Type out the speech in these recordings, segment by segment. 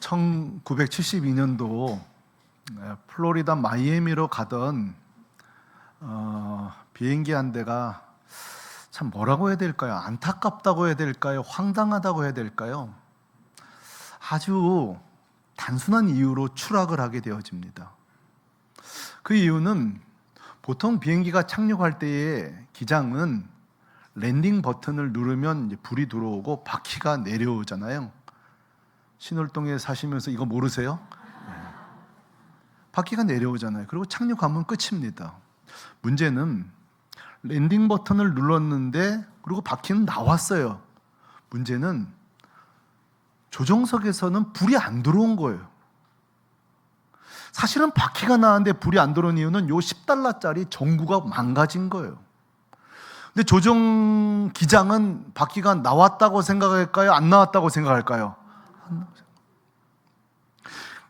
1972년도 플로리다 마이애미로 가던 비행기 한 대가 참 뭐라고 해야 될까요? 안타깝다고 해야 될까요? 황당하다고 해야 될까요? 아주 단순한 이유로 추락을 하게 되어집니다. 그 이유는 보통 비행기가 착륙할 때에 기장은 랜딩 버튼을 누르면 이제 불이 들어오고 바퀴가 내려오잖아요. 신월동에 사시면서 이거 모르세요? 바퀴가 내려오잖아요. 그리고 착륙하면 끝입니다. 문제는 랜딩 버튼을 눌렀는데 그리고 바퀴는 나왔어요. 문제는 조종석에서는 불이 안 들어온 거예요. 사실은 바퀴가 나왔는데 불이 안 들어온 이유는 요 $10짜리 전구가 망가진 거예요. 근데 조종 기장은 바퀴가 나왔다고 생각할까요? 안 나왔다고 생각할까요?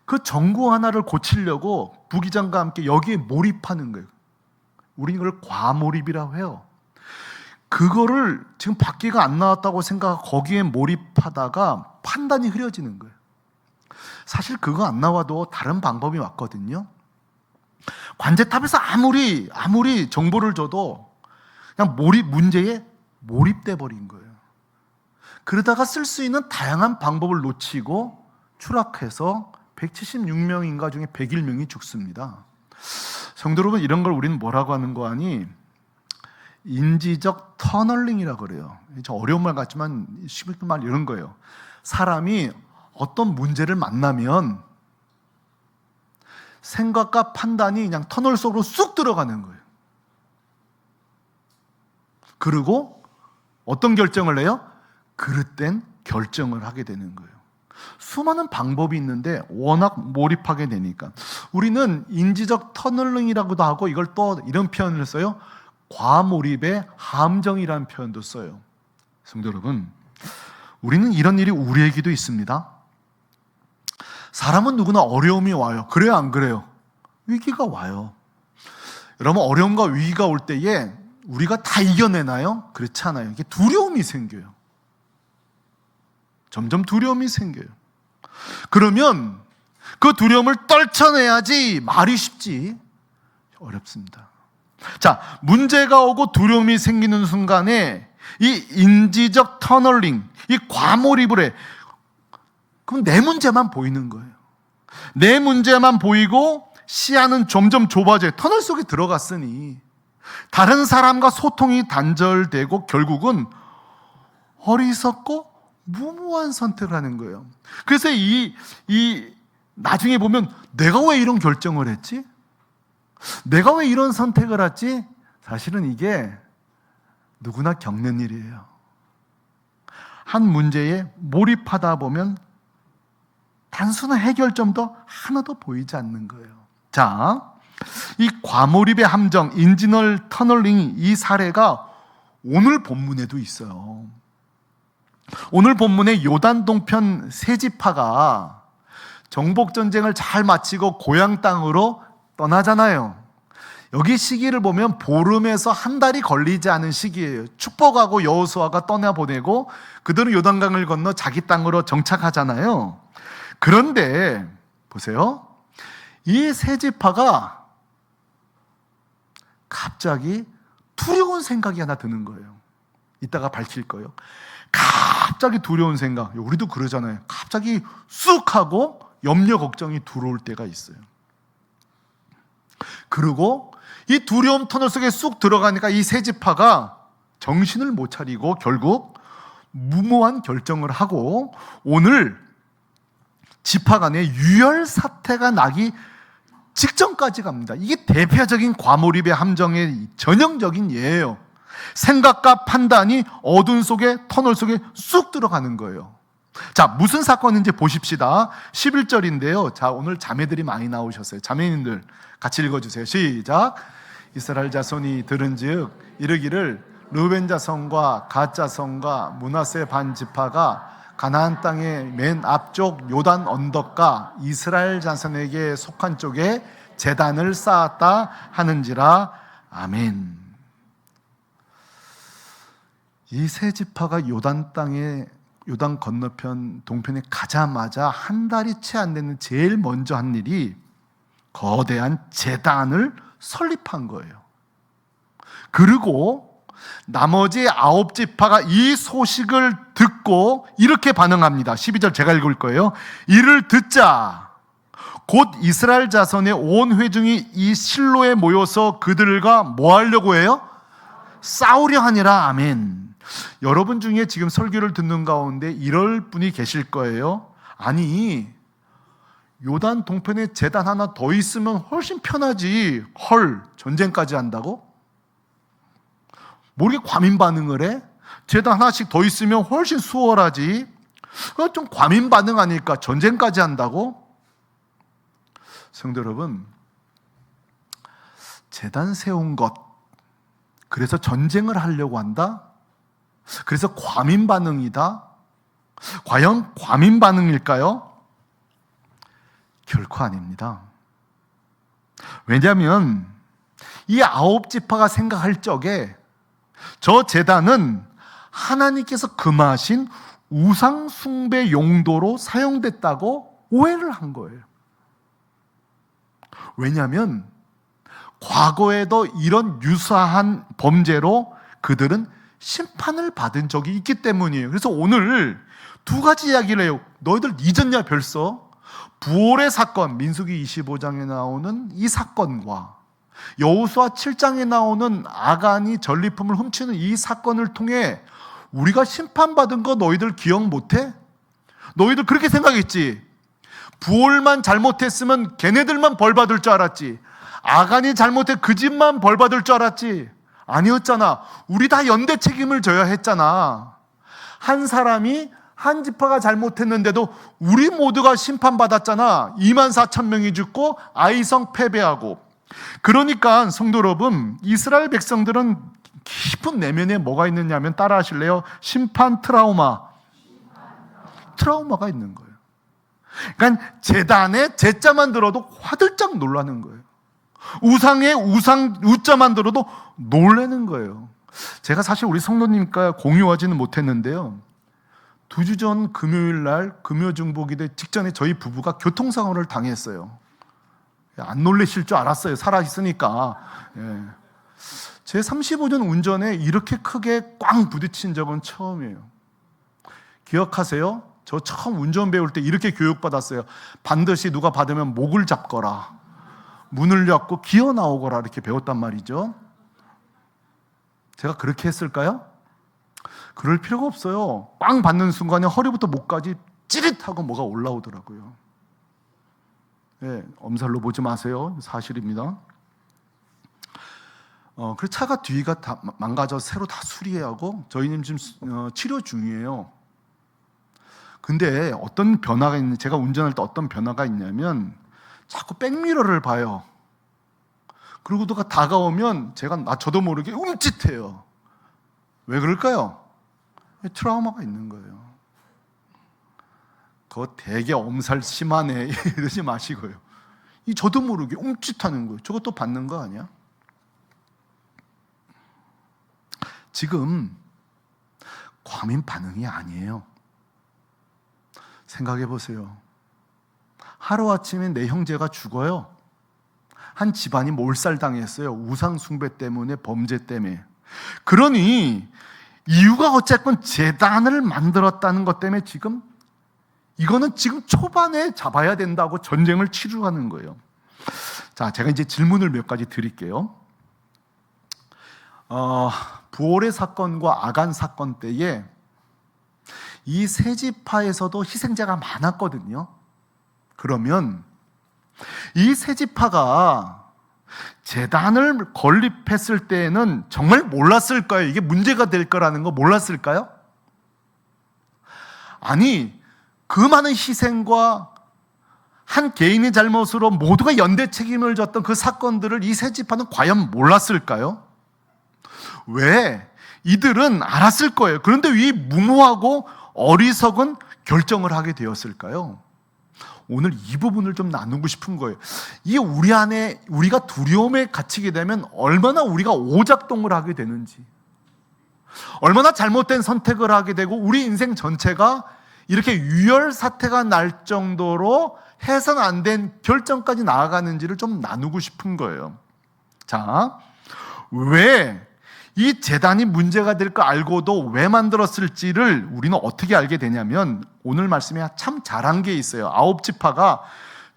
그 전구 하나를 고치려고 부기장과 함께 여기에 몰입하는 거예요. 우리는 이걸 과몰입이라고 해요. 그거를 지금 바퀴가 안 나왔다고 생각하고 거기에 몰입하다가 판단이 흐려지는 거예요. 사실 그거 안 나와도 다른 방법이 왔거든요. 관제탑에서 아무리 정보를 줘도 그냥 문제에 몰입돼 버린 거예요. 그러다가 쓸 수 있는 다양한 방법을 놓치고 추락해서 176명인가 중에 101명이 죽습니다. 성도 여러분, 이런 걸 우리는 뭐라고 하는 거 아니? 인지적 터널링이라고 그래요. 좀 어려운 말 같지만 쉽은 말 이런 거예요. 사람이 어떤 문제를 만나면 생각과 판단이 그냥 터널 속으로 쑥 들어가는 거예요. 그리고 어떤 결정을 해요? 그릇된 결정을 하게 되는 거예요. 수많은 방법이 있는데 워낙 몰입하게 되니까 우리는 인지적 터널링이라고도 하고 이걸 또 이런 표현을 써요. 과몰입의 함정이라는 표현도 써요. 성도 여러분, 우리는 이런 일이 우리에게도 있습니다. 사람은 누구나 어려움이 와요. 그래요, 안 그래요? 위기가 와요. 여러분, 어려움과 위기가 올 때에 우리가 다 이겨내나요? 그렇지 않아요. 이게 두려움이 생겨요. 점점 두려움이 생겨요. 그러면 그 두려움을 떨쳐내야지 말이 쉽지 어렵습니다. 자, 문제가 오고 두려움이 생기는 순간에 이 인지적 터널링, 이 과몰입을 해. 그럼 내 문제만 보이는 거예요. 내 문제만 보이고 시야는 점점 좁아져요. 터널 속에 들어갔으니 다른 사람과 소통이 단절되고 결국은 어리석고 무모한 선택을 하는 거예요. 그래서 나중에 보면 내가 왜 이런 결정을 했지? 내가 왜 이런 선택을 했지? 사실은 이게 누구나 겪는 일이에요. 한 문제에 몰입하다 보면 단순한 해결점도 하나도 보이지 않는 거예요. 자, 이 과몰입의 함정, 인지널 터널링, 이 사례가 오늘 본문에도 있어요. 오늘 본문의 요단 동편 세 지파가 정복 전쟁을 잘 마치고 고향 땅으로 떠나잖아요. 여기 시기를 보면 보름에서 한 달이 걸리지 않은 시기예요. 축복하고 여호수아가 떠나보내고 그들은 요단강을 건너 자기 땅으로 정착하잖아요. 그런데 보세요. 이 세 지파가 갑자기 두려운 생각이 하나 드는 거예요. 이따가 밝힐 거예요. 갑자기 두려운 생각, 우리도 그러잖아요. 갑자기 쑥 하고 염려 걱정이 들어올 때가 있어요. 그리고 이 두려움 터널 속에 쑥 들어가니까 이 세 지파가 정신을 못 차리고 결국 무모한 결정을 하고 오늘 지파 간에 유혈 사태가 나기 직전까지 갑니다. 이게 대표적인 과몰입의 함정의 전형적인 예예요. 생각과 판단이 어둠 속에 터널 속에 쑥 들어가는 거예요. 자, 무슨 사건인지 보십시다. 11절인데요. 자, 오늘 자매들이 많이 나오셨어요. 자매님들 같이 읽어주세요. 시작. 이스라엘 자손이 들은즉 이르기를 르벤 자손과 갓 자손과 므낫세 반 지파가 가나안 땅의 맨 앞쪽 요단 언덕과 이스라엘 자손에게 속한 쪽에 제단을 쌓았다 하는지라. 아멘. 이 세 지파가 요단 땅에 요단 건너편 동편에 가자마자 한 달이 채 안 되는 제일 먼저 한 일이 거대한 제단을 설립한 거예요. 그리고 나머지 9지파가 이 소식을 듣고 이렇게 반응합니다. 12절 제가 읽을 거예요. 이를 듣자 곧 이스라엘 자손의 온 회중이 이 실로에 모여서 그들과 뭐 하려고 해요? 싸우려 하니라. 아멘. 여러분 중에 지금 설교를 듣는 가운데 이럴 분이 계실 거예요. 아니, 요단 동편에 제단 하나 더 있으면 훨씬 편하지. 헐, 전쟁까지 한다고? 뭐 이렇게 과민 반응을 해? 제단 하나씩 더 있으면 훨씬 수월하지. 좀 과민 반응하니까 전쟁까지 한다고? 성도 여러분, 제단 세운 것, 그래서 전쟁을 하려고 한다? 그래서 과민 반응이다? 과연 과민 반응일까요? 결코 아닙니다. 왜냐하면 이 9지파가 생각할 적에 저 제단은 하나님께서 금하신 우상 숭배 용도로 사용됐다고 오해를 한 거예요. 왜냐하면 과거에도 이런 유사한 범죄로 그들은 심판을 받은 적이 있기 때문이에요. 그래서 오늘 두 가지 이야기를 해요. 너희들 잊었냐 벌써? 부올의 사건, 민수기 25장에 나오는 이 사건과 여호수아 7장에 나오는 아간이 전리품을 훔치는 이 사건을 통해 우리가 심판받은 거 너희들 기억 못해? 너희들 그렇게 생각했지? 부올만 잘못했으면 걔네들만 벌받을 줄 알았지. 아간이 잘못해 그 집만 벌받을 줄 알았지. 아니었잖아. 우리 다 연대 책임을 져야 했잖아. 한 사람이 한 지파가 잘못했는데도 우리 모두가 심판받았잖아. 24,000명이 죽고 아이성 패배하고. 그러니까 성도 여러분, 이스라엘 백성들은 깊은 내면에 뭐가 있느냐면 따라 하실래요? 심판 트라우마가 있는 거예요. 그러니까 제단에 제자만 들어도 화들짝 놀라는 거예요. 우상에 우자만 들어도 놀라는 거예요. 제가 사실 우리 성도님과 공유하지는 못했는데요. 2주 전 금요일 날 금요중복이 직전에 저희 부부가 교통사고를 당했어요. 안 놀라실 줄 알았어요. 살아있으니까. 예. 제 35년 운전에 이렇게 크게 꽝 부딪힌 적은 처음이에요. 기억하세요? 저 처음 운전 배울 때 이렇게 교육받았어요. 반드시 누가 받으면 목을 잡거라, 문을 닫고 기어 나오거라, 이렇게 배웠단 말이죠. 제가 그렇게 했을까요? 그럴 필요가 없어요. 빵 받는 순간에 허리부터 목까지 찌릿하고 뭐가 올라오더라고요. 네, 엄살로 보지 마세요. 사실입니다. 그래서 차가 뒤가 다 망가져서 새로 다 수리하고 저희는 지금 치료 중이에요. 근데 어떤 변화가 있는지, 제가 운전할 때 어떤 변화가 있냐면 자꾸 백미러를 봐요. 그리고 누가 다가오면 저도 모르게 움찔해요. 왜 그럴까요? 트라우마가 있는 거예요. 그거 되게 엄살 심하네 이러지 마시고요. 저도 모르게 움찔하는 거예요. 저것도 받는 거 아니야? 지금 과민 반응이 아니에요. 생각해 보세요. 하루아침에 내 형제가 죽어요. 한 집안이 몰살당했어요. 우상 숭배 때문에, 범죄 때문에. 그러니 이유가 어쨌건 제단을 만들었다는 것 때문에 이거는 지금 초반에 잡아야 된다고 전쟁을 치르가는 거예요. 자, 제가 이제 질문을 몇 가지 드릴게요. 부올의 사건과 아간 사건 때에 이 세 지파에서도 희생자가 많았거든요. 그러면 이 세 지파가 제단을 건립했을 때에는 정말 몰랐을까요? 이게 문제가 될 거라는 거 몰랐을까요? 아니, 그 많은 희생과 한 개인의 잘못으로 모두가 연대 책임을 졌던 그 사건들을 이 세 지파는 과연 몰랐을까요? 왜? 이들은 알았을 거예요. 그런데 왜 무모하고 어리석은 결정을 하게 되었을까요? 오늘 이 부분을 좀 나누고 싶은 거예요. 이게 우리 안에 우리가 두려움에 갇히게 되면 얼마나 우리가 오작동을 하게 되는지. 얼마나 잘못된 선택을 하게 되고 우리 인생 전체가 이렇게 유혈 사태가 날 정도로 해서는 안 된 결정까지 나아가는지를 좀 나누고 싶은 거예요. 자, 왜 이 제단이 문제가 될 거 알고도 왜 만들었을지를 우리는 어떻게 알게 되냐면 오늘 말씀에 참 잘한 게 있어요. 9지파가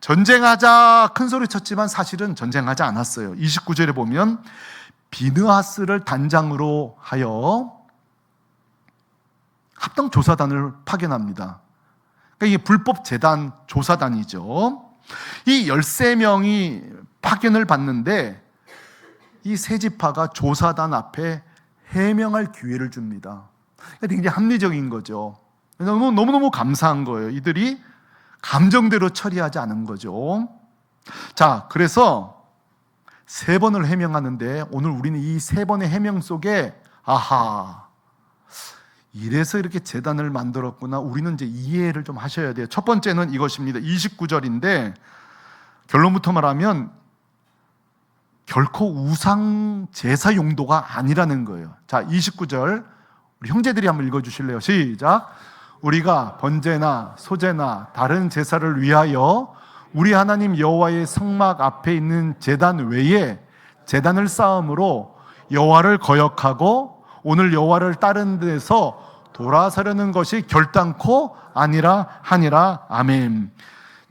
전쟁하자 큰 소리 쳤지만 사실은 전쟁하지 않았어요. 29절에 보면 비느하스를 단장으로 하여 합동조사단을 파견합니다. 그러니까 이게 불법 재단 조사단이죠. 이 13명이 파견을 받는데 이 세 지파가 조사단 앞에 해명할 기회를 줍니다. 그러니까 굉장히 합리적인 거죠. 너무너무 감사한 거예요. 이들이 감정대로 처리하지 않은 거죠. 자, 그래서 3번을 해명하는데 오늘 우리는 이 3번의 해명 속에 아하, 이래서 이렇게 재단을 만들었구나. 우리는 이제 이해를 좀 하셔야 돼요. 첫 번째는 이것입니다. 29절인데 결론부터 말하면 결코 우상 제사 용도가 아니라는 거예요. 자, 29절 우리 형제들이 한번 읽어주실래요? 시작. 우리가 번제나 소제나 다른 제사를 위하여 우리 하나님 여호와의 성막 앞에 있는 제단 외에 제단을 쌓음으로 여호와를 거역하고 오늘 여호와를 다른 데서 돌아서려는 것이 결단코 아니라 하니라. 아멘.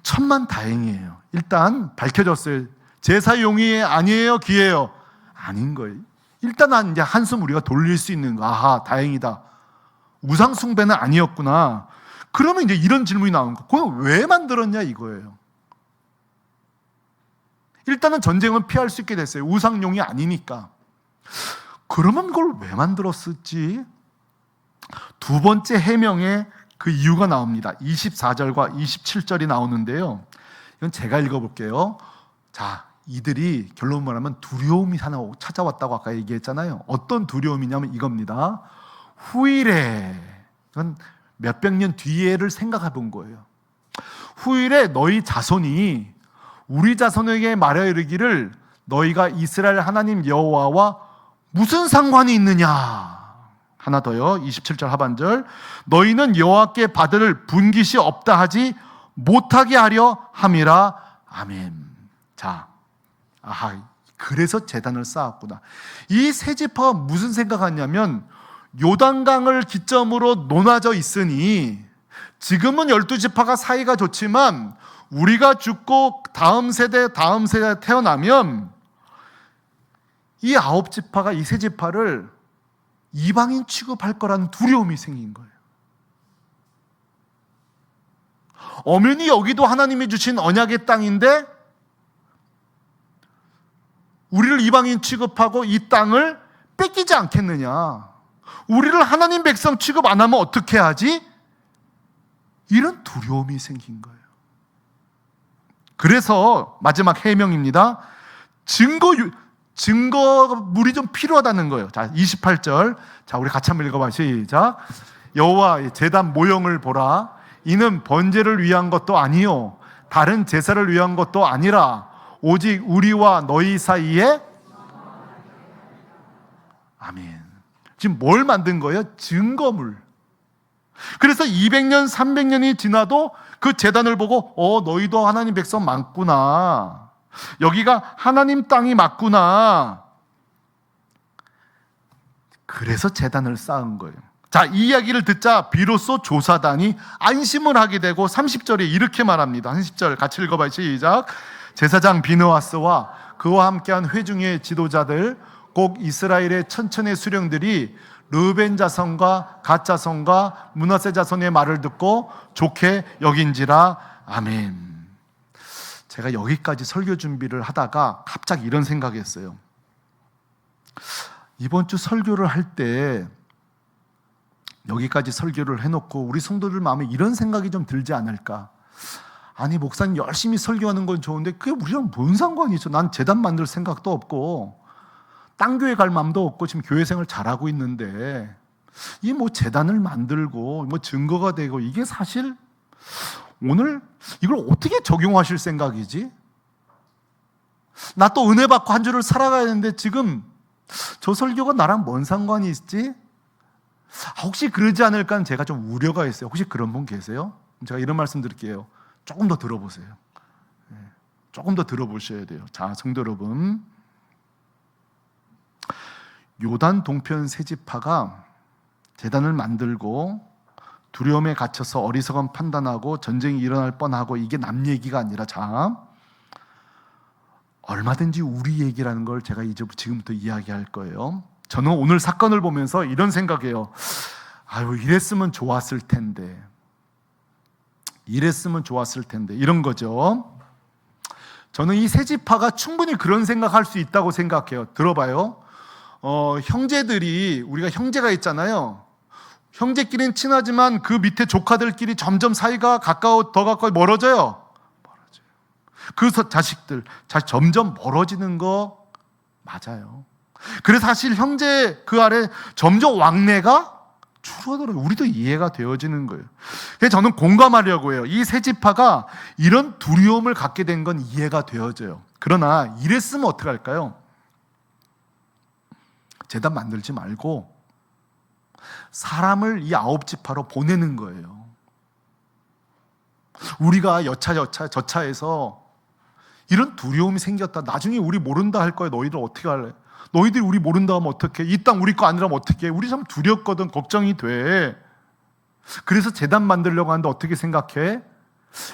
천만다행이에요. 일단 밝혀졌어요. 제사용이 아니에요, 기예요? 아닌 거예요. 일단 이제 한숨 우리가 돌릴 수 있는 거. 아하, 다행이다. 우상 숭배는 아니었구나. 그러면 이제 이런 질문이 나오는 거. 그럼 왜 만들었냐 이거예요. 일단은 전쟁은 피할 수 있게 됐어요. 우상용이 아니니까. 그러면 그걸 왜 만들었을지? 두 번째 해명에 그 이유가 나옵니다. 24절과 27절이 나오는데요. 이건 제가 읽어볼게요. 자, 이들이 결론 말하면 두려움이 하나 찾아왔다고 아까 얘기했잖아요. 어떤 두려움이냐면 이겁니다. 후일에, 이건 몇백 년 뒤에를 생각해 본 거예요. 후일에 너희 자손이 우리 자손에게 말하 이르기를 너희가 이스라엘 하나님 여호와와 무슨 상관이 있느냐. 하나 더요. 27절 하반절. 너희는 여호와께 받을 분깃이 없다 하지 못하게 하려 함이라. 아멘. 자, 아하, 그래서 제단을 쌓았구나. 이 세 지파가 무슨 생각하냐면 요단강을 기점으로 논하져 있으니 지금은 12지파가 사이가 좋지만 우리가 죽고 다음 세대 태어나면 이 9지파가 이 세 지파를 이방인 취급할 거라는 두려움이 생긴 거예요. 엄연히 여기도 하나님이 주신 언약의 땅인데 우리를 이방인 취급하고 이 땅을 뺏기지 않겠느냐. 우리를 하나님 백성 취급 안 하면 어떻게 하지? 이런 두려움이 생긴 거예요. 그래서 마지막 해명입니다. 증거물이 좀 필요하다는 거예요. 자, 28절. 자, 우리 같이 한번 읽어봐. 시작. 여호와 제단 모형을 보라. 이는 번제를 위한 것도 아니요 다른 제사를 위한 것도 아니라 오직 우리와 너희 사이에. 아멘. 지금 뭘 만든 거예요? 증거물. 그래서 200년, 300년이 지나도 그 제단을 보고 너희도 하나님 백성 맞구나. 여기가 하나님 땅이 맞구나. 그래서 제단을 쌓은 거예요. 자, 이 이야기를 듣자 비로소 조사단이 안심을 하게 되고 30절에 이렇게 말합니다. 30절 같이 읽어봐요. 시작. 제사장 비느하스와 그와 함께한 회중의 지도자들 곧 이스라엘의 천천의 수령들이 르벤 자손과 갓 자손과 므낫세 자손의 말을 듣고 좋게 여긴지라. 아멘. 제가 여기까지 설교 준비를 하다가 갑자기 이런 생각했어요. 이번 주 설교를 할 때 여기까지 설교를 해놓고 우리 성도들 마음에 이런 생각이 좀 들지 않을까. 아니, 목사님 열심히 설교하는 건 좋은데 그게 우리랑 뭔 상관이 있어. 난 재단 만들 생각도 없고 딴 교회 갈 마음도 없고 지금 교회 생활 잘하고 있는데 이 뭐 재단을 만들고 뭐 증거가 되고 이게 사실 오늘 이걸 어떻게 적용하실 생각이지? 나 또 은혜 받고 한 주를 살아가야 되는데 지금 저 설교가 나랑 뭔 상관이 있지? 혹시 그러지 않을까 제가 좀 우려가 있어요. 혹시 그런 분 계세요? 제가 이런 말씀 드릴게요. 조금 더 들어보세요. 조금 더 들어보셔야 돼요. 자, 성도 여러분, 요단 동편 세 지파가 제단을 만들고 두려움에 갇혀서 어리석은 판단하고 전쟁이 일어날 뻔하고 이게 남 얘기가 아니라, 자, 얼마든지 우리 얘기라는 걸 제가 이제 지금부터 이야기할 거예요. 저는 오늘 사건을 보면서 이런 생각이에요. 아유, 이랬으면 좋았을 텐데, 이랬으면 좋았을 텐데, 이런 거죠. 저는 이 세 지파가 충분히 그런 생각할 수 있다고 생각해요. 들어봐요. 형제들이, 우리가 형제가 있잖아요. 형제끼리는 친하지만 그 밑에 조카들끼리 점점 사이가 더 가까워 멀어져요. 그 자식들 점점 멀어지는 거 맞아요. 그래서 사실 형제 그 아래 점점 왕래가 줄어들어요. 우리도 이해가 되어지는 거예요. 그래서 저는 공감하려고 해요. 이 세 지파가 이런 두려움을 갖게 된 건 이해가 되어져요. 그러나 이랬으면 어떻게 할까요? 제단 만들지 말고 사람을 이 9지파로 보내는 거예요. 우리가 저차에서 이런 두려움이 생겼다. 나중에 우리 모른다 할 거야. 너희들 어떻게 할래? 너희들이 우리 모른다 하면 어떡해? 이 땅 우리 거 아니라면 어떡해? 우리 참 두렵거든. 걱정이 돼. 그래서 제단 만들려고 하는데 어떻게 생각해?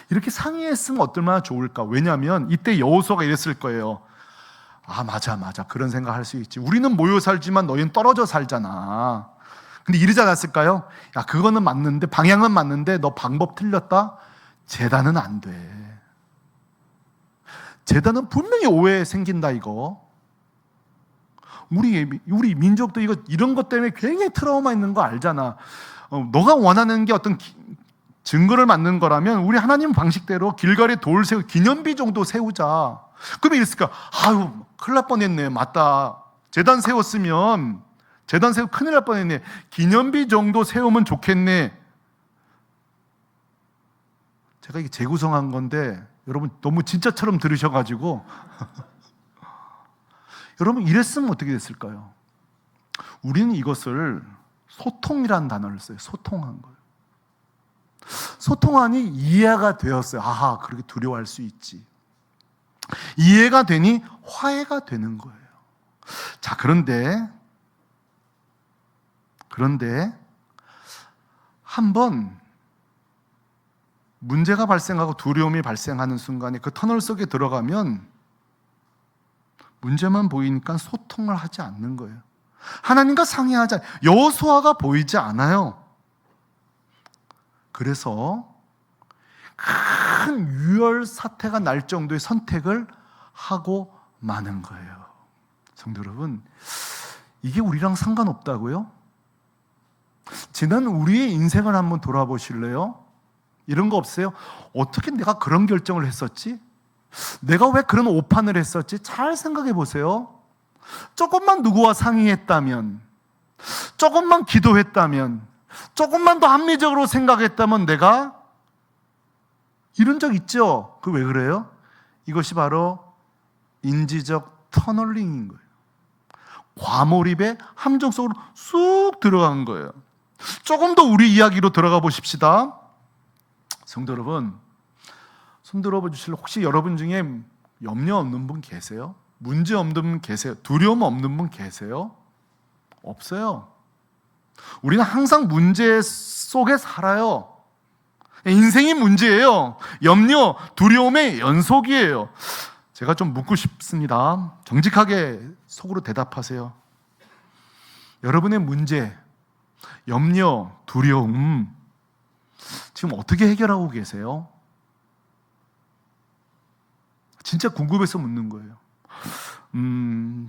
이렇게 상의했으면 얼마나 좋을까? 왜냐하면 이때 여호수아가 이랬을 거예요. 아, 맞아. 그런 생각할 수 있지. 우리는 모여 살지만 너희는 떨어져 살잖아. 근데 이러지 않았을까요? 야, 그거는 맞는데, 방향은 맞는데 너 방법 틀렸다? 제단은 안 돼. 제단은 분명히 오해 생긴다, 이거. 우리 민족도 이런 것 때문에 굉장히 트라우마 있는 거 알잖아. 너가 원하는 게 어떤 증거를 만든 거라면 우리 하나님 방식대로 길거리에 돌 세우고 기념비 정도 세우자. 그러면 이랬을까? 아유, 큰일 날 뻔했네. 맞다. 제단 세우고 큰일 날 뻔했네. 기념비 정도 세우면 좋겠네. 제가 이게 재구성한 건데 여러분 너무 진짜처럼 들으셔가지고 여러분 이랬으면 어떻게 됐을까요? 우리는 이것을 소통이라는 단어를 써요. 소통한 거예요. 소통하니 이해가 되었어요. 아하, 그렇게 두려워할 수 있지. 이해가 되니 화해가 되는 거예요. 자, 그런데 한번 문제가 발생하고 두려움이 발생하는 순간에 그 터널 속에 들어가면 문제만 보이니까 소통을 하지 않는 거예요. 하나님과 상의하지 않아요. 여호수아가 보이지 않아요. 그래서 큰 유혈 사태가 날 정도의 선택을 하고 마는 거예요. 성도 여러분, 이게 우리랑 상관없다고요? 지난 우리의 인생을 한번 돌아보실래요? 이런 거 없어요? 어떻게 내가 그런 결정을 했었지? 내가 왜 그런 오판을 했었지? 잘 생각해 보세요. 조금만 누구와 상의했다면, 조금만 기도했다면, 조금만 더 합리적으로 생각했다면 내가 이런 적 있죠? 그 왜 그래요? 이것이 바로 인지적 터널링인 거예요. 과몰입에 함정 속으로 쑥 들어간 거예요. 조금 더 우리 이야기로 들어가 보십시다. 성도 여러분, 손 들어봐 주실래요? 혹시 여러분 중에 염려 없는 분 계세요? 문제 없는 분 계세요? 두려움 없는 분 계세요? 없어요. 우리는 항상 문제 속에 살아요. 인생이 문제예요. 염려, 두려움의 연속이에요. 제가 좀 묻고 싶습니다. 정직하게 속으로 대답하세요. 여러분의 문제, 염려, 두려움 지금 어떻게 해결하고 계세요? 진짜 궁금해서 묻는 거예요.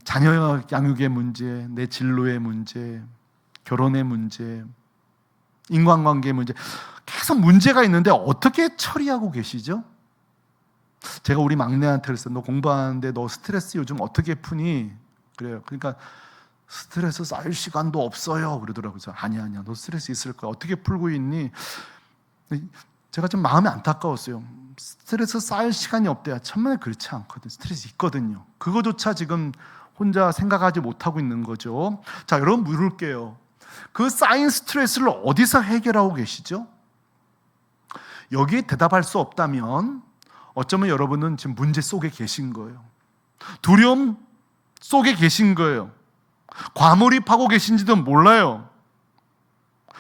자녀 양육의 문제, 내 진로의 문제, 결혼의 문제, 인간관계의 문제, 계속 문제가 있는데 어떻게 처리하고 계시죠? 제가 우리 막내한테 그랬어요. 너 공부하는데 너 스트레스 요즘 어떻게 푸니? 그래요. 그러니까 스트레스 쌓일 시간도 없어요. 그러더라고요. 아니야. 너 스트레스 있을 거야. 어떻게 풀고 있니? 제가 좀 마음이 안타까웠어요. 스트레스 쌓일 시간이 없대요. 천만에 그렇지 않거든. 스트레스 있거든요. 그거조차 지금 혼자 생각하지 못하고 있는 거죠. 자, 여러분 물을게요. 그 쌓인 스트레스를 어디서 해결하고 계시죠? 여기에 대답할 수 없다면 어쩌면 여러분은 지금 문제 속에 계신 거예요. 두려움 속에 계신 거예요. 과몰입하고 계신지도 몰라요.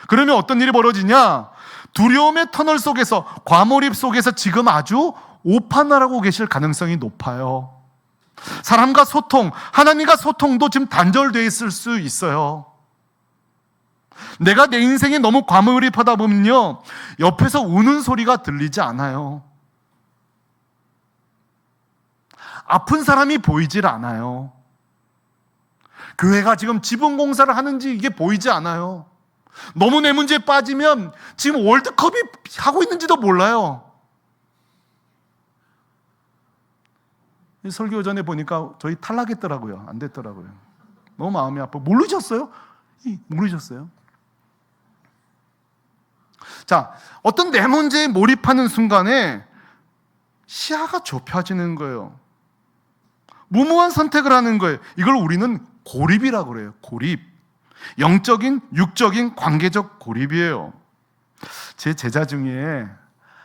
그러면 어떤 일이 벌어지냐? 두려움의 터널 속에서, 과몰입 속에서 지금 아주 오판나라고 계실 가능성이 높아요. 사람과 소통, 하나님과 소통도 지금 단절되어 있을 수 있어요. 내가 내 인생에 너무 과몰입하다 보면요, 옆에서 우는 소리가 들리지 않아요. 아픈 사람이 보이질 않아요. 교회가 지금 지붕 공사를 하는지 이게 보이지 않아요. 너무 내 문제에 빠지면 지금 월드컵이 하고 있는지도 몰라요. 설교 전에 보니까 저희 탈락했더라고요. 안 됐더라고요. 너무 마음이 아파. 모르셨어요? 모르셨어요? 자, 어떤 내 문제에 몰입하는 순간에 시야가 좁혀지는 거예요. 무모한 선택을 하는 거예요. 이걸 우리는 고립이라고 그래요. 고립. 영적인, 육적인, 관계적 고립이에요. 제 제자 중에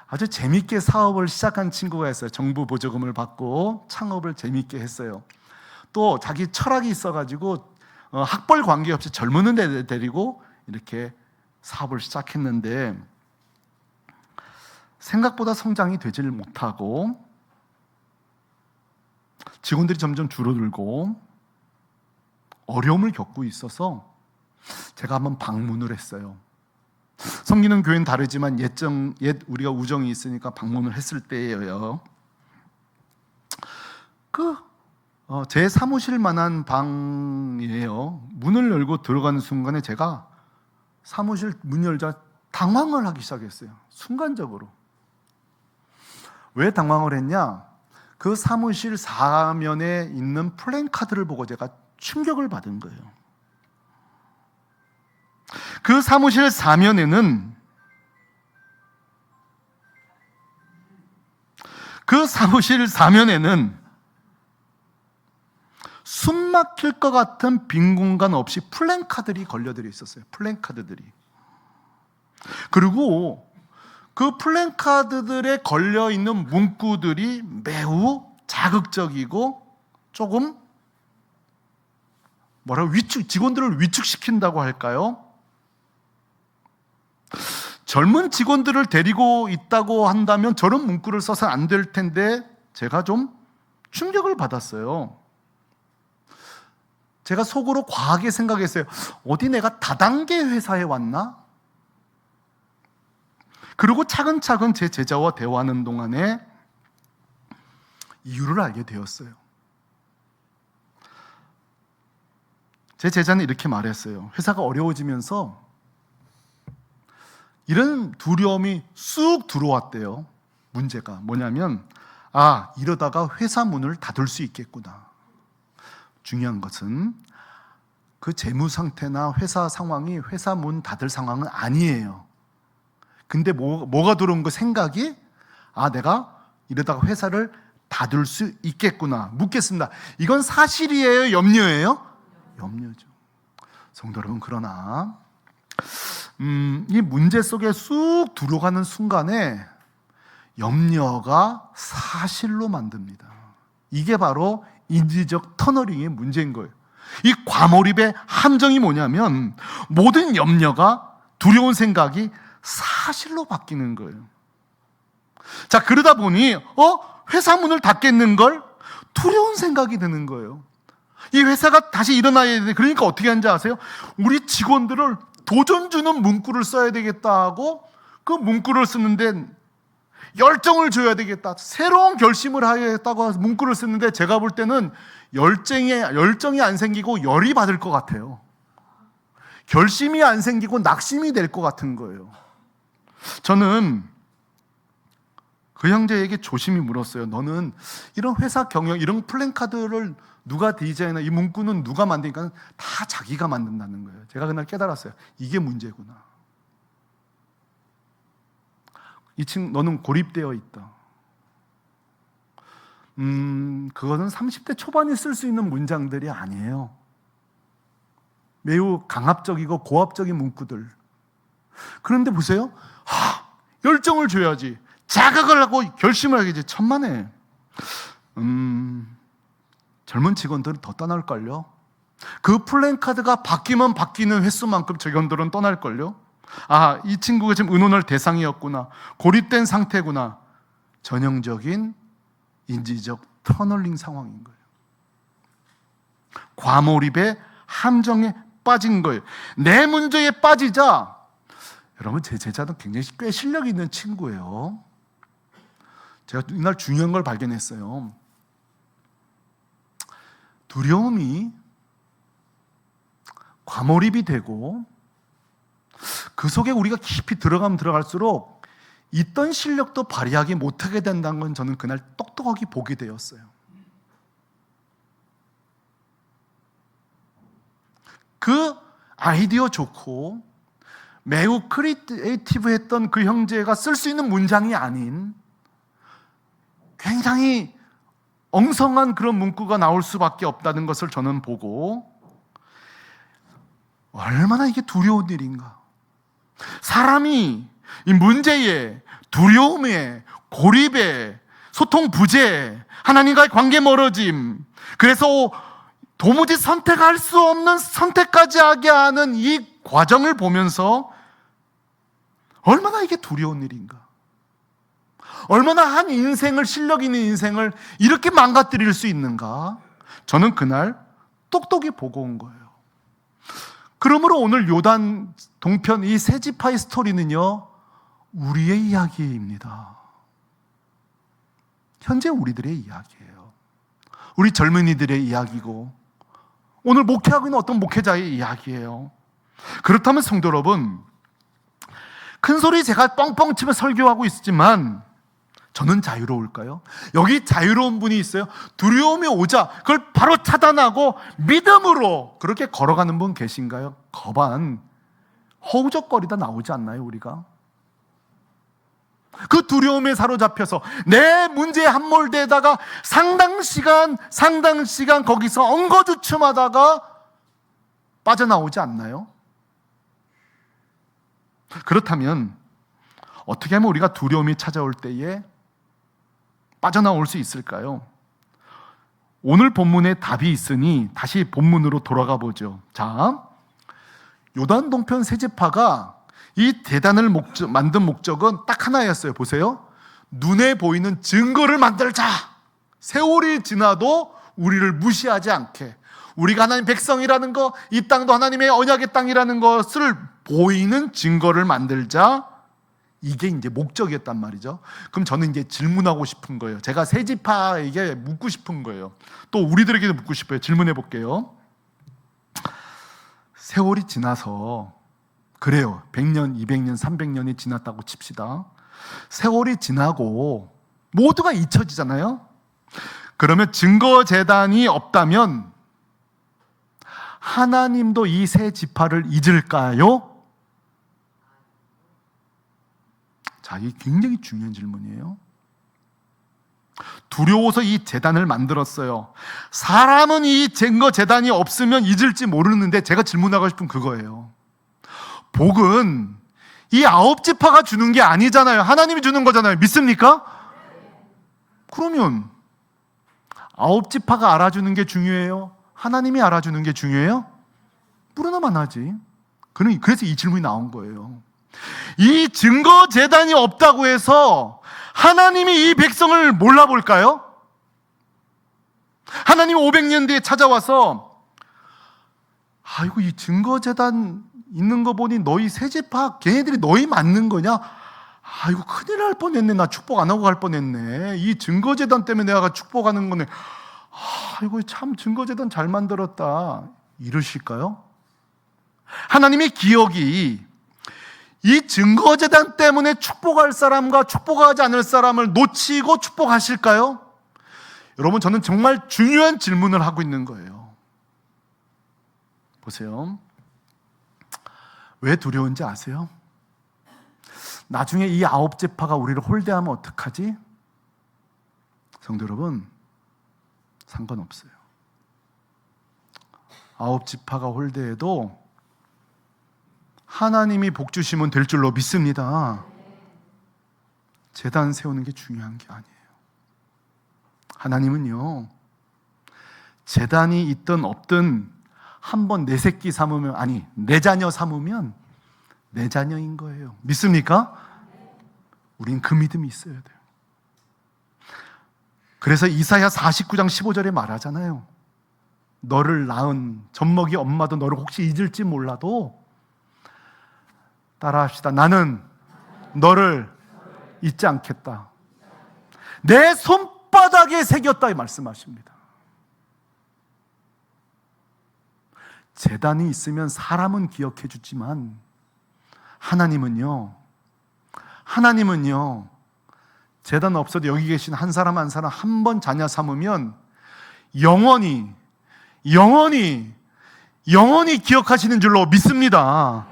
아주 재밌게 사업을 시작한 친구가 있어요. 정부 보조금을 받고 창업을 재밌게 했어요. 또 자기 철학이 있어가지고 학벌 관계없이 젊은 애들 데리고 이렇게 사업을 시작했는데 생각보다 성장이 되지를 못하고 직원들이 점점 줄어들고 어려움을 겪고 있어서 제가 한번 방문을 했어요. 섬기는 교회는 다르지만 옛 우리가 우정이 있으니까 방문을 했을 때예요. 제 사무실만한 방이에요. 문을 열고 들어가는 순간에 제가 사무실 문 열자 당황을 하기 시작했어요. 순간적으로. 왜 당황을 했냐? 그 사무실 사면에 있는 플랜카드를 보고 제가 충격을 받은 거예요. 그 사무실 사면에는 숨 막힐 것 같은 빈 공간 없이 플랜카드들이 걸려들어 있었어요. 플랜카드들이. 그리고 그 플랜카드들에 걸려있는 문구들이 매우 자극적이고 조금 직원들을 위축시킨다고 할까요? 젊은 직원들을 데리고 있다고 한다면 저런 문구를 써서 안 될 텐데 제가 좀 충격을 받았어요. 제가 속으로 과하게 생각했어요. 어디 내가 다단계 회사에 왔나? 그리고 차근차근 제 제자와 대화하는 동안에 이유를 알게 되었어요. 제 제자는 이렇게 말했어요. 회사가 어려워지면서 이런 두려움이 쑥 들어왔대요. 문제가 뭐냐면 이러다가 회사 문을 닫을 수 있겠구나. 중요한 것은 그 재무 상태나 회사 상황이 회사 문 닫을 상황은 아니에요. 근데 뭐가 들어온 거 생각이 내가 이러다가 회사를 닫을 수 있겠구나. 묻겠습니다. 이건 사실이에요? 염려예요? 염려죠. 성도 여러분, 그러나 이 문제 속에 쑥 들어가는 순간에 염려가 사실로 만듭니다. 이게 바로 인지적 터너링의 문제인 거예요. 이 과몰입의 함정이 뭐냐면 모든 염려가, 두려운 생각이 사실로 바뀌는 거예요. 자, 그러다 보니 회사 문을 닫겠는 걸 두려운 생각이 드는 거예요. 이 회사가 다시 일어나야 돼. 그러니까 어떻게 하는지 아세요? 우리 직원들을 도전 주는 문구를 써야 되겠다 하고 그 문구를 쓰는데 열정을 줘야 되겠다, 새로운 결심을 하겠다고 문구를 쓰는데 제가 볼 때는 열정이 안 생기고 열이 받을 것 같아요. 결심이 안 생기고 낙심이 될 것 같은 거예요. 저는 그 형제에게 조심히 물었어요. 너는 이런 회사 경영, 이런 플랜카드를 누가 디자인해, 이 문구는 누가 만드니까 다 자기가 만든다는 거예요. 제가 그날 깨달았어요. 이게 문제구나. 너는 고립되어 있다. 그거는 30대 초반에 쓸 수 있는 문장들이 아니에요. 매우 강압적이고 고압적인 문구들. 그런데 보세요. 열정을 줘야지, 자각을 하고 결심을 하겠지. 천만에 젊은 직원들은 더 떠날걸요. 그 플랜카드가 바뀌면 바뀌는 횟수만큼 직원들은 떠날걸요. 이 친구가 지금 의논할 대상이었구나, 고립된 상태구나. 전형적인 인지적 터널링 상황인 거예요. 과몰입의 함정에 빠진 거예요. 내 문제에 빠지자, 여러분, 제 제자는 굉장히 꽤 실력 있는 친구예요. 제가 이날 중요한 걸 발견했어요. 두려움이 과몰입이 되고 그 속에 우리가 깊이 들어가면 들어갈수록 있던 실력도 발휘하기 못하게 된다는 건 저는 그날 똑똑하게 보게 되었어요. 그 아이디어 좋고 매우 크리에이티브했던 그 형제가 쓸 수 있는 문장이 아닌 굉장히 엉성한 그런 문구가 나올 수밖에 없다는 것을 저는 보고, 얼마나 이게 두려운 일인가. 사람이 이 문제에, 두려움에, 고립에, 소통 부재, 하나님과의 관계 멀어짐, 그래서 도무지 선택할 수 없는 선택까지 하게 하는 이 과정을 보면서 얼마나 이게 두려운 일인가. 얼마나 한 인생을, 실력 있는 인생을 이렇게 망가뜨릴 수 있는가. 저는 그날 똑똑히 보고 온 거예요. 그러므로 오늘 요단 동편 이 세 지파의 스토리는요, 우리의 이야기입니다. 현재 우리들의 이야기예요. 우리 젊은이들의 이야기고, 오늘 목회하고 있는 어떤 목회자의 이야기예요. 그렇다면 성도 여러분, 큰 소리 제가 뻥뻥 치며 설교하고 있지만 저는 자유로울까요? 여기 자유로운 분이 있어요. 두려움이 오자 그걸 바로 차단하고 믿음으로 그렇게 걸어가는 분 계신가요? 거반 허우적거리다 나오지 않나요, 우리가? 그 두려움에 사로잡혀서 내 문제에 함몰되다가 상당 시간 거기서 엉거주춤하다가 빠져나오지 않나요? 그렇다면 어떻게 하면 우리가 두려움이 찾아올 때에 빠져나올 수 있을까요? 오늘 본문에 답이 있으니 다시 본문으로 돌아가 보죠. 자, 요단 동편 세 지파가 이 대단을 만든 목적은 딱 하나였어요. 보세요. 눈에 보이는 증거를 만들자. 세월이 지나도 우리를 무시하지 않게, 우리가 하나님 백성이라는 거, 이 땅도 하나님의 언약의 땅이라는 것을 보이는 증거를 만들자. 이게 이제 목적이었단 말이죠. 그럼 저는 이제 질문하고 싶은 거예요. 제가 세 지파에게 묻고 싶은 거예요. 또 우리들에게도 묻고 싶어요. 질문해 볼게요. 세월이 지나서, 그래요, 100년, 200년, 300년이 지났다고 칩시다. 세월이 지나고 모두가 잊혀지잖아요. 그러면 증거재단이 없다면 하나님도 이 세 지파를 잊을까요? 자, 이게 굉장히 중요한 질문이에요. 두려워서 이 재단을 만들었어요. 사람은 이 증거재단이 없으면 잊을지 모르는데, 제가 질문하고 싶은 그거예요. 복은 이 9지파가 주는 게 아니잖아요. 하나님이 주는 거잖아요. 믿습니까? 그러면 9지파가 알아주는 게 중요해요? 하나님이 알아주는 게 중요해요? 물으나만 하지. 그래서 이 질문이 나온 거예요. 이 증거재단이 없다고 해서 하나님이 이 백성을 몰라볼까요? 하나님이 500년 뒤에 찾아와서, 아이고, 이 증거재단 있는 거 보니 너희 세 지파 걔네들이 너희 맞는 거냐? 아이고, 큰일 날 뻔했네. 나 축복 안 하고 갈 뻔했네. 이 증거재단 때문에 내가 축복하는 거네. 아이고, 참 증거재단 잘 만들었다, 이러실까요? 하나님의 기억이 이 증거재단 때문에 축복할 사람과 축복하지 않을 사람을 놓치고 축복하실까요? 여러분, 저는 정말 중요한 질문을 하고 있는 거예요. 보세요. 왜 두려운지 아세요? 나중에 이 9지파가 우리를 홀대하면 어떡하지? 성도 여러분, 상관없어요. 9지파가 홀대해도 하나님이 복 주시면 될 줄로 믿습니다. 제단 세우는 게 중요한 게 아니에요. 하나님은요, 제단이 있든 없든 한번 내 새끼 삼으면, 아니 내 자녀 삼으면 내 자녀인 거예요. 믿습니까? 우린 그 믿음이 있어야 돼요. 그래서 이사야 49장 15절에 말하잖아요. 너를 낳은 젖먹이 엄마도 너를 혹시 잊을지 몰라도 따라합시다. 나는 너를 잊지 않겠다. 내 손바닥에 새겼다 이 말씀하십니다. 제단이 있으면 사람은 기억해 주지만 하나님은요, 제단 없어도 여기 계신 한 사람 한 사람 한 번 자녀 삼으면 영원히 기억하시는 줄로 믿습니다.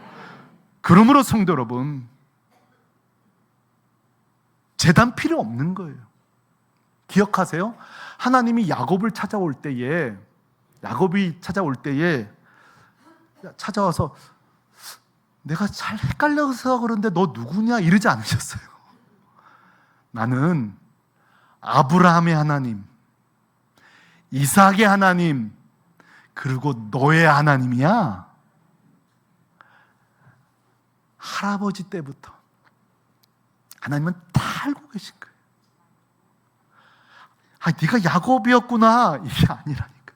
그러므로 성도 여러분, 제단 필요 없는 거예요. 기억하세요? 하나님이 야곱이 찾아올 때에 찾아와서 내가 잘 헷갈려서 그런데 너 누구냐 이러지 않으셨어요. 나는 아브라함의 하나님, 이삭의 하나님, 그리고 너의 하나님이야. 할아버지 때부터 하나님은 다 알고 계신 거예요. 네가 야곱이었구나 이게 아니라니까.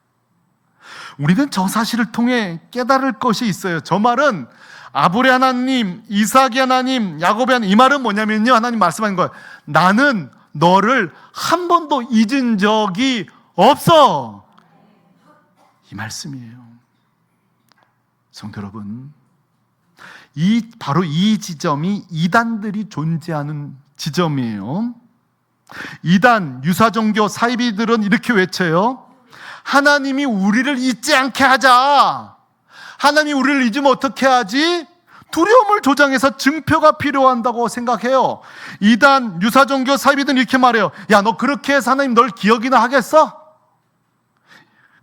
우리는 저 사실을 통해 깨달을 것이 있어요. 저 말은 아브라함의 하나님, 이삭의 하나님, 야곱의 하나님, 이 말은 뭐냐면요, 하나님 말씀하는 거예요. 나는 너를 한 번도 잊은 적이 없어, 이 말씀이에요. 성도 여러분, 바로 이 지점이 이단들이 존재하는 지점이에요. 이단, 유사종교, 사이비들은 이렇게 외쳐요. 하나님이 우리를 잊지 않게 하자. 하나님이 우리를 잊으면 어떻게 하지? 두려움을 조장해서 증표가 필요한다고 생각해요. 이단, 유사종교, 사이비들은 이렇게 말해요. 야, 너 그렇게 해서 하나님 널 기억이나 하겠어?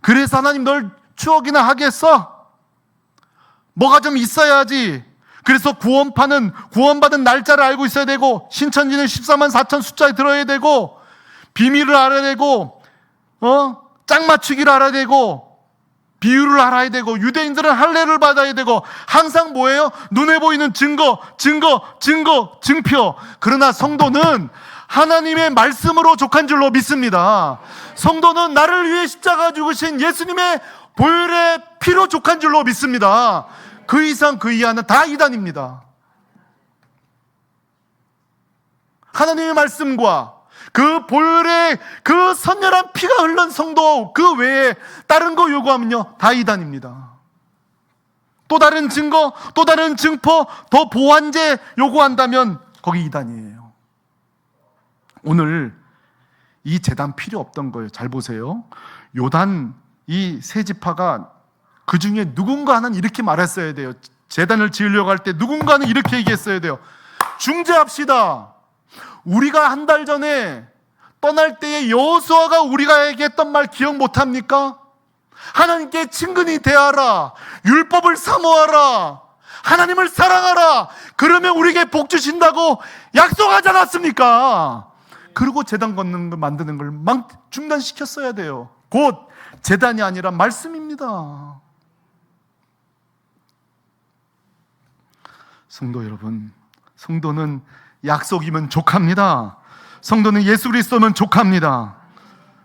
그래서 하나님 널 추억이나 하겠어? 뭐가 좀 있어야지. 그래서 구원받은 날짜를 알고 있어야 되고, 신천지는 14만 4천 숫자에 들어야 되고, 비밀을 알아야 되고, 짝 맞추기를 알아야 되고, 비유를 알아야 되고, 유대인들은 할례를 받아야 되고, 항상 뭐예요? 눈에 보이는 증거, 증표. 그러나 성도는 하나님의 말씀으로 족한 줄로 믿습니다. 성도는 나를 위해 십자가 죽으신 예수님의 보혈의 피로 족한 줄로 믿습니다. 그 이상 그 이하는 다 이단입니다. 하나님의 말씀과 그 보혈의 그 선열한 피가 흐른 성도 그 외에 다른 거 요구하면요, 다 이단입니다. 또 다른 증거, 또 다른 증포, 더 보완제 요구한다면 거기 이단이에요. 오늘 이 제단 필요 없던 거예요. 잘 보세요. 요단 이 세 지파가 그 중에 누군가 하나는 이렇게 말했어야 돼요. 제단을 지으려고 할 때 누군가는 이렇게 얘기했어야 돼요. 중재합시다. 우리가 한 달 전에 떠날 때에 여호수아가 우리가 얘기했던 말 기억 못합니까? 하나님께 친근히 대하라. 율법을 사모하라. 하나님을 사랑하라. 그러면 우리에게 복 주신다고 약속하지 않았습니까? 그리고 제단 걷는 걸 만드는 걸 중단시켰어야 돼요. 곧 제단이 아니라 말씀입니다. 성도 여러분, 성도는 약속이면 족합니다. 성도는 예수 그리스도면 족합니다.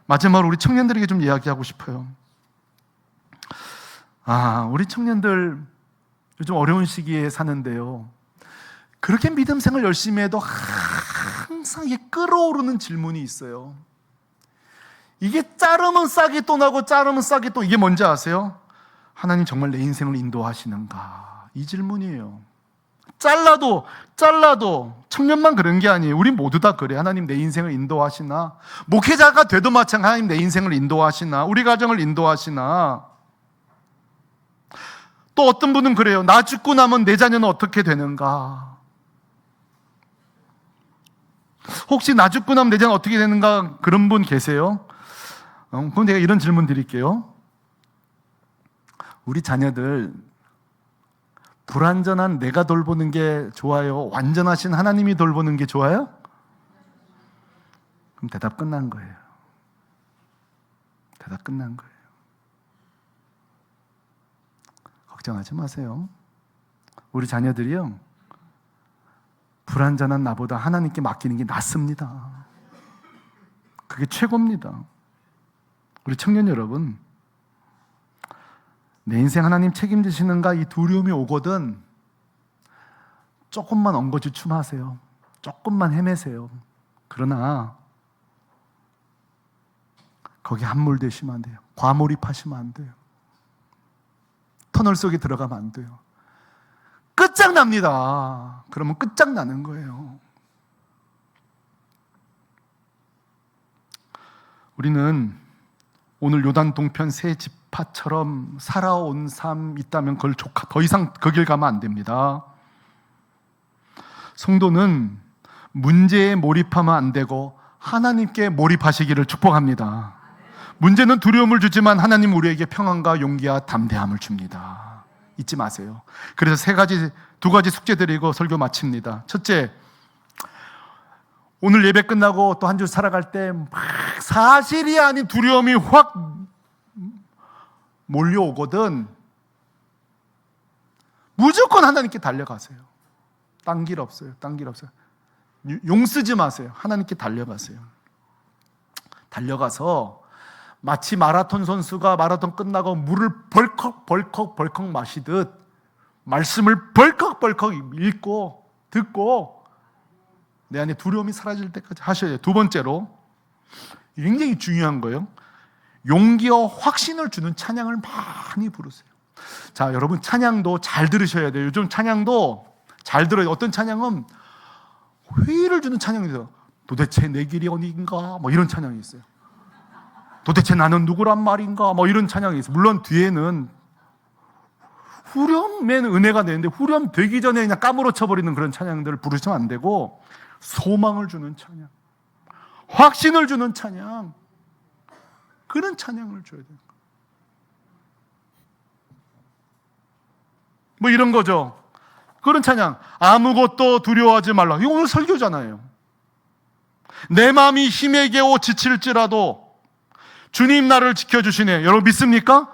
마지막으로 우리 청년들에게 좀 이야기하고 싶어요. 우리 청년들 요즘 어려운 시기에 사는데요, 그렇게 믿음 생활 열심히 해도 항상 이게 끌어오르는 질문이 있어요. 이게 자르면 싹이 또 나고 자르면 싹이 또, 이게 뭔지 아세요? 하나님 정말 내 인생을 인도하시는가? 이 질문이에요. 잘라도 청년만 그런 게 아니에요. 우리 모두 다 그래. 하나님 내 인생을 인도하시나? 목회자가 돼도 마찬가지. 하나님 내 인생을 인도하시나? 우리 가정을 인도하시나? 또 어떤 분은 그래요. 나 죽고 나면 내 자녀는 어떻게 되는가? 혹시 나 죽고 나면 내 자녀는 어떻게 되는가? 그런 분 계세요? 그럼 내가 이런 질문 드릴게요. 우리 자녀들 불완전한 내가 돌보는 게 좋아요? 완전하신 하나님이 돌보는 게 좋아요? 그럼 대답 끝난 거예요. 대답 끝난 거예요. 걱정하지 마세요. 우리 자녀들이요, 불완전한 나보다 하나님께 맡기는 게 낫습니다. 그게 최고입니다. 우리 청년 여러분, 내 인생 하나님 책임지시는가 이 두려움이 오거든 조금만 엉거주춤하세요. 조금만 헤매세요. 그러나 거기 함몰되시면 안 돼요. 과몰입하시면 안 돼요. 터널 속에 들어가면 안 돼요. 끝장납니다. 그러면 끝장나는 거예요. 우리는 오늘 요단 동편 세 지파처럼 살아온 삶 있다면 그걸 더 이상 그 길 가면 안 됩니다. 성도는 문제에 몰입하면 안 되고 하나님께 몰입하시기를 축복합니다. 문제는 두려움을 주지만 하나님 우리에게 평안과 용기와 담대함을 줍니다. 잊지 마세요. 그래서 두 가지 숙제 드리고 설교 마칩니다. 첫째, 오늘 예배 끝나고 또 한 주 살아갈 때 막 사실이 아닌 두려움이 확 몰려오거든 무조건 하나님께 달려가세요. 딴 길 없어요. 딴 길 없어요. 용 쓰지 마세요. 하나님께 달려가세요. 달려가서 마치 마라톤 선수가 마라톤 끝나고 물을 벌컥 마시듯 말씀을 벌컥 읽고 듣고 내 안에 두려움이 사라질 때까지 하셔야 돼요. 두 번째로, 굉장히 중요한 거예요. 용기와 확신을 주는 찬양을 많이 부르세요. 자, 여러분 찬양도 잘 들으셔야 돼요. 요즘 찬양도 잘 들어요. 어떤 찬양은 회의를 주는 찬양이 있어요. 도대체 내 길이 어디인가? 뭐 이런 찬양이 있어요. 도대체 나는 누구란 말인가? 뭐 이런 찬양이 있어요. 물론 뒤에는 후렴엔 은혜가 되는데 후렴 되기 전에 그냥 까무러쳐 버리는 그런 찬양들을 부르시면 안 되고, 소망을 주는 찬양, 확신을 주는 찬양, 그런 찬양을 줘야 돼요. 뭐 이런 거죠. 그런 찬양, 아무것도 두려워하지 말라. 이거 오늘 설교잖아요. 내 마음이 힘에 겨워 지칠지라도 주님 나를 지켜주시네. 여러분 믿습니까?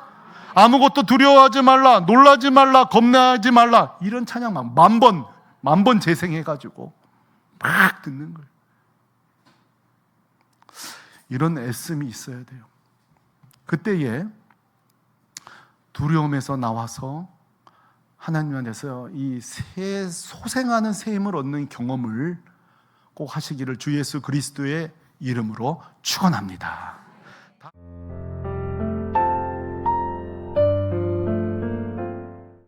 아무것도 두려워하지 말라, 놀라지 말라, 겁내지 말라. 이런 찬양만 만 번 재생해가지고 막 듣는 거예요. 이런 애씀이 있어야 돼요. 그때에 두려움에서 나와서 하나님 안에서 이 소생하는 새 힘을 얻는 경험을 꼭 하시기를 주 예수 그리스도의 이름으로 축원합니다.